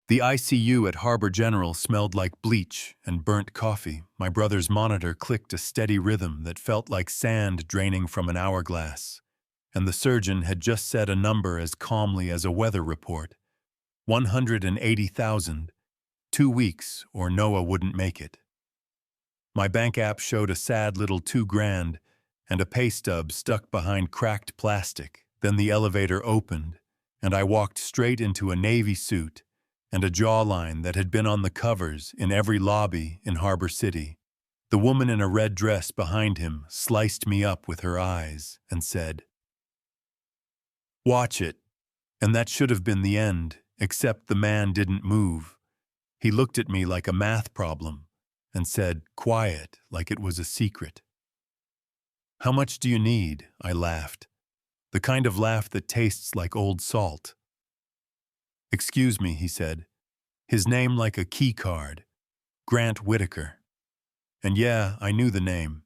The ICU at Harbor General smelled like bleach and burnt coffee. My brother's monitor clicked a steady rhythm that felt like sand draining from an hourglass. And the surgeon had just said a number as calmly as a weather report. 180,000. 2 weeks, or Noah wouldn't make it. My bank app showed a sad little $2,000 and a pay stub stuck behind cracked plastic. Then the elevator opened, and I walked straight into a navy suit and a jawline that had been on the covers in every lobby in Harbor City. The woman in a red dress behind him sliced me up with her eyes and said, "Watch it." And that should have been the end, except the man didn't move. He looked at me like a math problem and said, quiet, like it was a secret. "How much do you need?" I laughed. The kind of laugh that tastes like old salt. "Excuse me," he said. His name like a key card. Grant Whitaker. And yeah, I knew the name.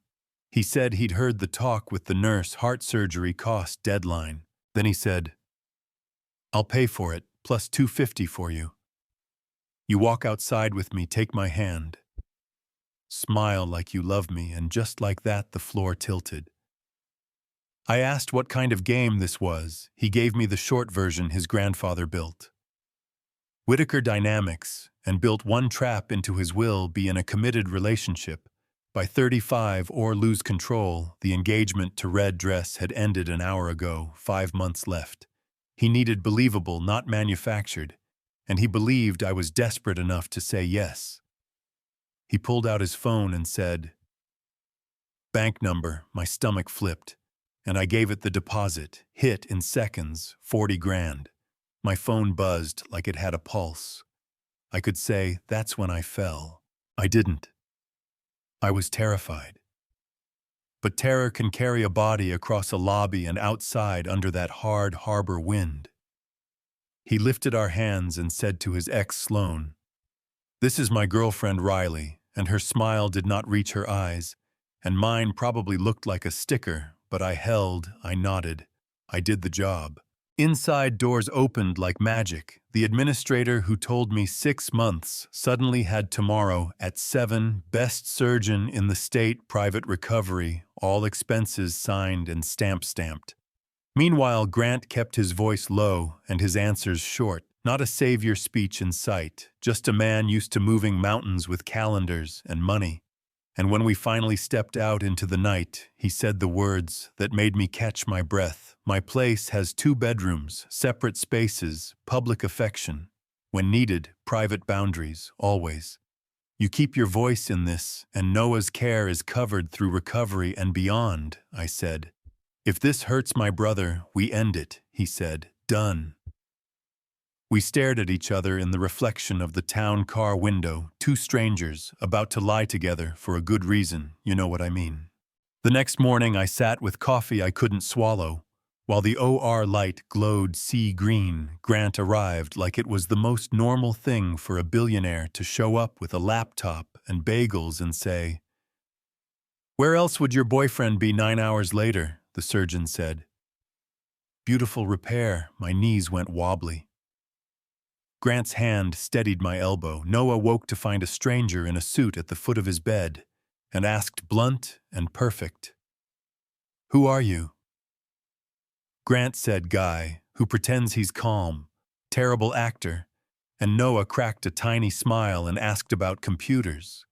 He said he'd heard the talk with the nurse heart surgery cost deadline. Then he said, "I'll pay for it, plus $250 for you. You walk outside with me, take my hand. Smile like you love me," and just like that the floor tilted. I asked what kind of game this was. He gave me the short version his grandfather built. Whitaker Dynamics, and built one trap into his will: be in a committed relationship. By 35 or lose control. The engagement to red dress had ended an hour ago, 5 months left. He needed believable, not manufactured, and he believed I was desperate enough to say yes. He pulled out his phone and said, "Bank number." My stomach flipped, and I gave it the deposit. Hit in seconds, 40 grand. My phone buzzed like it had a pulse. I could say, that's when I fell. I didn't. I was terrified. But terror can carry a body across a lobby and outside under that hard harbor wind. He lifted our hands and said to his ex Sloan, "This is my girlfriend Riley," and her smile did not reach her eyes, and mine probably looked like a sticker, but I held, I nodded. I did the job. Inside, doors opened like magic. The administrator who told me 6 months suddenly had tomorrow at 7, best surgeon in the state, private recovery, all expenses signed and stamped. Meanwhile, Grant kept his voice low and his answers short. Not a savior speech in sight, just a man used to moving mountains with calendars and money. And when we finally stepped out into the night, he said the words that made me catch my breath. "My place has 2 bedrooms, separate spaces, public affection. When needed, private boundaries, always. You keep your voice in this, and Noah's care is covered through recovery and beyond," I said. "If this hurts my brother, we end it," he said. "Done." We stared at each other in the reflection of the town car window, 2 strangers about to lie together for a good reason, you know what I mean. The next morning I sat with coffee I couldn't swallow. While the OR light glowed sea green, Grant arrived like it was the most normal thing for a billionaire to show up with a laptop and bagels and say, "Where else would your boyfriend be 9 hours later?" the surgeon said. Beautiful repair. My knees went wobbly. Grant's hand steadied my elbow. Noah woke to find a stranger in a suit at the foot of his bed and asked, blunt and perfect, "Who are you?" Grant said, "Guy who pretends he's calm, terrible actor," and Noah cracked a tiny smile and asked about computers.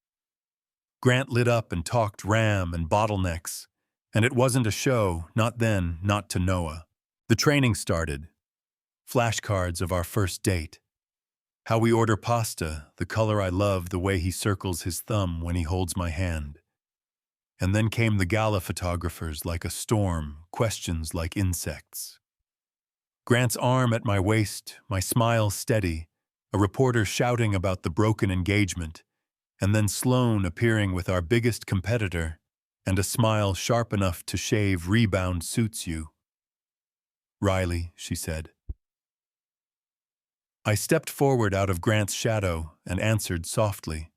Grant lit up and talked RAM and bottlenecks, and it wasn't a show, not then, not to Noah. The training started. Flashcards of our first date. How we order pasta, the color I love, the way he circles his thumb when he holds my hand. And then came the gala photographers like a storm, questions like insects. Grant's arm at my waist, my smile steady, a reporter shouting about the broken engagement, and then Sloan appearing with our biggest competitor, and a smile sharp enough to shave rebound suits you. "Riley," she said. I stepped forward out of Grant's shadow and answered softly,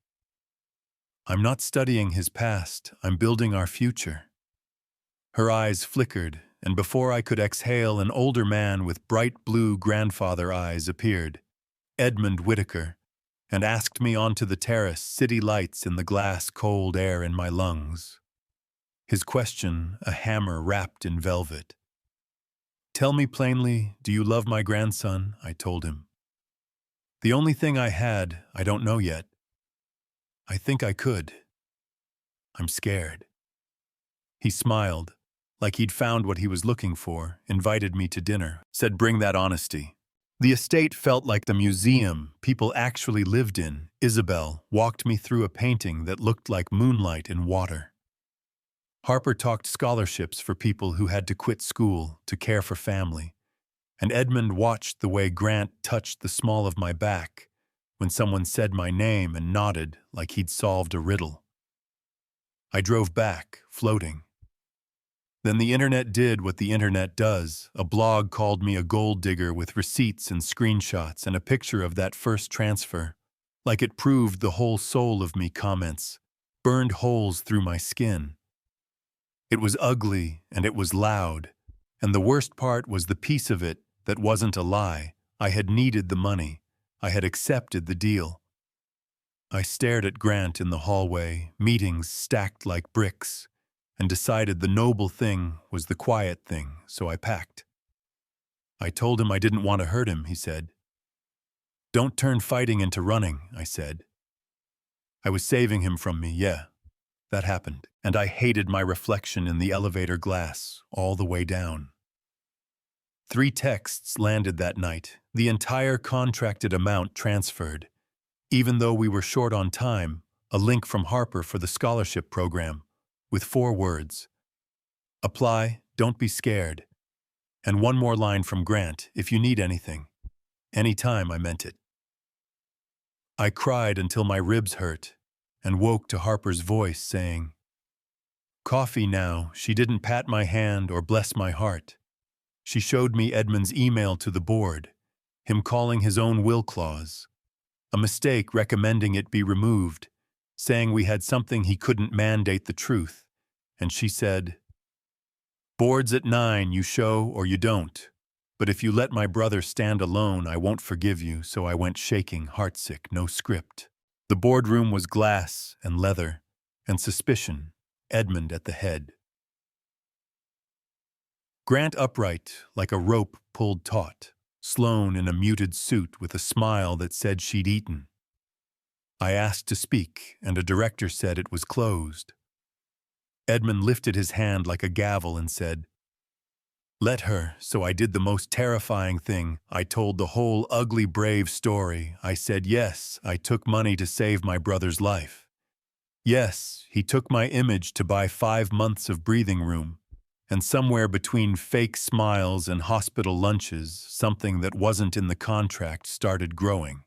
"I'm not studying his past, I'm building our future." Her eyes flickered, and before I could exhale, an older man with bright blue grandfather eyes appeared. Edmund Whitaker, and asked me onto the terrace, city lights in the glass cold air in my lungs. His question, a hammer wrapped in velvet. "Tell me plainly, do you love my grandson?" I told him. "The only thing I had, I don't know yet. I think I could. I'm scared." He smiled, like he'd found what he was looking for, invited me to dinner, said bring that honesty. The estate felt like the museum people actually lived in. Isabel walked me through a painting that looked like moonlight in water. Harper talked scholarships for people who had to quit school to care for family, and Edmund watched the way Grant touched the small of my back when someone said my name and nodded like he'd solved a riddle. I drove back, floating. Then the internet did what the internet does. A blog called me a gold digger with receipts and screenshots and a picture of that first transfer. Like it proved the whole soul of me, comments burned holes through my skin. It was ugly and it was loud, and the worst part was the piece of it that wasn't a lie. I had needed the money. I had accepted the deal. I stared at Grant in the hallway, meetings stacked like bricks, and decided the noble thing was the quiet thing, so I packed. I told him I didn't want to hurt him, he said. "Don't turn fighting into running," I said. I was saving him from me, yeah. That happened, and I hated my reflection in the elevator glass all the way down. 3 texts landed that night, the entire contracted amount transferred. Even though we were short on time, a link from Harper for the scholarship program, with 4 words. "Apply, don't be scared." And 1 more line from Grant, "If you need anything." Anytime, I meant it. I cried until my ribs hurt, and woke to Harper's voice saying, "Coffee now." She didn't pat my hand or bless my heart. She showed me Edmund's email to the board, him calling his own will clause. A mistake recommending it be removed, saying we had something he couldn't mandate the truth. And she said, "Board's at 9, you show or you don't. But if you let my brother stand alone, I won't forgive you." So I went shaking, heartsick, no script. The boardroom was glass and leather and suspicion, Edmund at the head. Grant upright, like a rope pulled taut. Sloane in a muted suit with a smile that said she'd eaten. I asked to speak, and a director said it was closed. Edmund lifted his hand like a gavel and said, "Let her." So I did the most terrifying thing. I told the whole ugly, brave story. I said, yes, I took money to save my brother's life. Yes, he took my image to buy 5 months of breathing room. And somewhere between fake smiles and hospital lunches, something that wasn't in the contract started growing.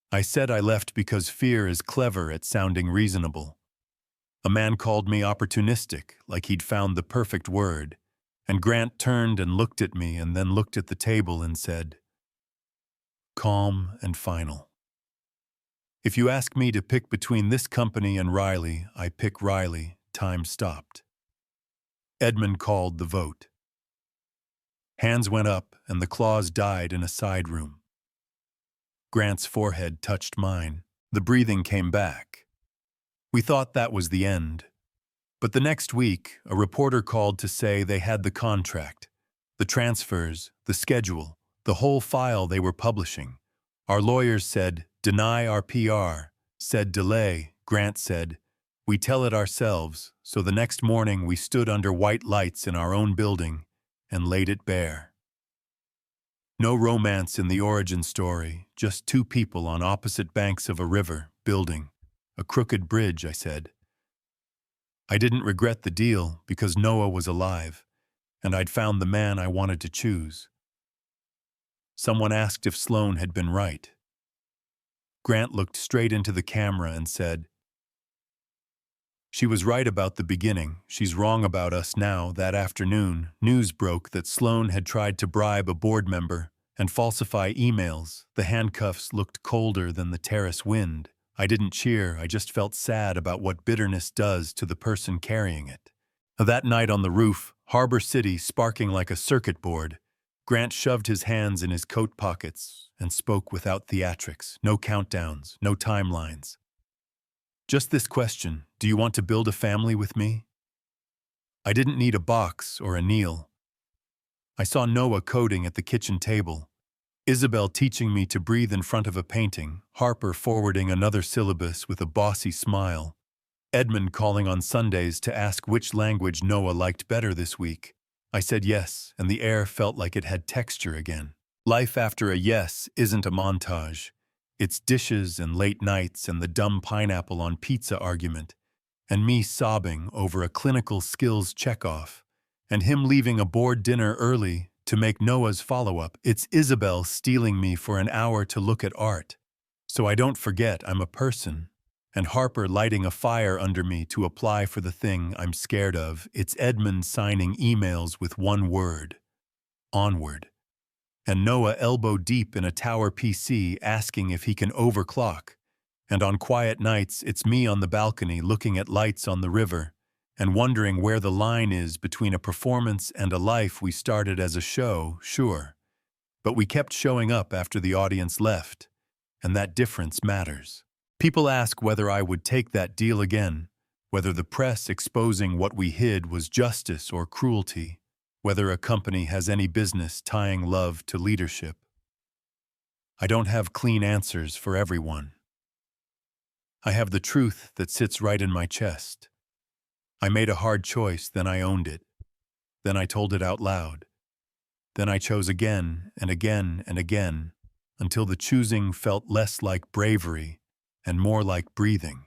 I said I left because fear is clever at sounding reasonable. A man called me opportunistic, like he'd found the perfect word, and Grant turned and looked at me and then looked at the table and said, calm and final. "If you ask me to pick between this company and Riley, I pick Riley." Time stopped. Edmund called the vote. Hands went up and the clause died in a side room. Grant's forehead touched mine. The breathing came back. We thought that was the end. But the next week, a reporter called to say they had the contract, the transfers, the schedule, the whole file they were publishing. Our lawyers said, "Deny our PR," said delay. Grant said, "We tell it ourselves." So the next morning we stood under white lights in our own building and laid it bare. No romance in the origin story, just 2 people on opposite banks of a river, building a crooked bridge, I said. I didn't regret the deal because Noah was alive, and I'd found the man I wanted to choose. Someone asked if Sloane had been right. Grant looked straight into the camera and said, "She was right about the beginning. She's wrong about us now." That afternoon, news broke that Sloane had tried to bribe a board member and falsify emails. The handcuffs looked colder than the terrace wind. I didn't cheer, I just felt sad about what bitterness does to the person carrying it. That night on the roof, Harbor City sparking like a circuit board, Grant shoved his hands in his coat pockets and spoke without theatrics, no countdowns, no timelines. Just this question: do you want to build a family with me? I didn't need a box or a kneel. I saw Noah coding at the kitchen table, Isabel teaching me to breathe in front of a painting, Harper forwarding another syllabus with a bossy smile, Edmund calling on Sundays to ask which language Noah liked better this week. I said yes, and the air felt like it had texture again. Life after a yes isn't a montage. It's dishes and late nights and the dumb pineapple on pizza argument, and me sobbing over a clinical skills checkoff, and him leaving a board dinner early to make Noah's follow-up. It's Isabel stealing me for an hour to look at art, so I don't forget I'm a person, and Harper lighting a fire under me to apply for the thing I'm scared of. It's Edmund signing emails with one word: onward. And Noah elbow deep in a tower PC asking if he can overclock. And on quiet nights, it's me on the balcony looking at lights on the river and wondering where the line is between a performance and a life we started as a show, sure. But we kept showing up after the audience left, and that difference matters. People ask whether I would take that deal again, whether the press exposing what we hid was justice or cruelty, whether a company has any business tying love to leadership. I don't have clean answers for everyone. I have the truth that sits right in my chest. I made a hard choice, then I owned it. Then I told it out loud. Then I chose again and again and again, until the choosing felt less like bravery and more like breathing.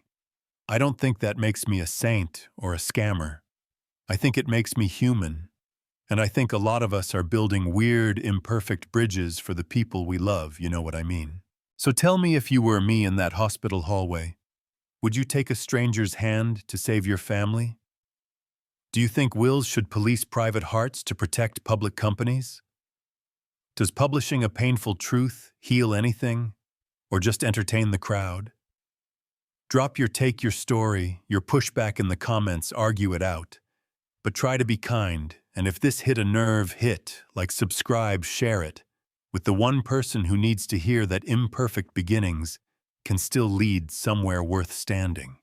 I don't think that makes me a saint or a scammer. I think it makes me human. And I think a lot of us are building weird, imperfect bridges for the people we love, you know what I mean. So tell me, if you were me in that hospital hallway, would you take a stranger's hand to save your family? Do you think wills should police private hearts to protect public companies? Does publishing a painful truth heal anything, or just entertain the crowd? Drop your take, your story, your pushback in the comments, argue it out. But try to be kind, and if this hit a nerve, subscribe, share it, with the one person who needs to hear that imperfect beginnings can still lead somewhere worth standing.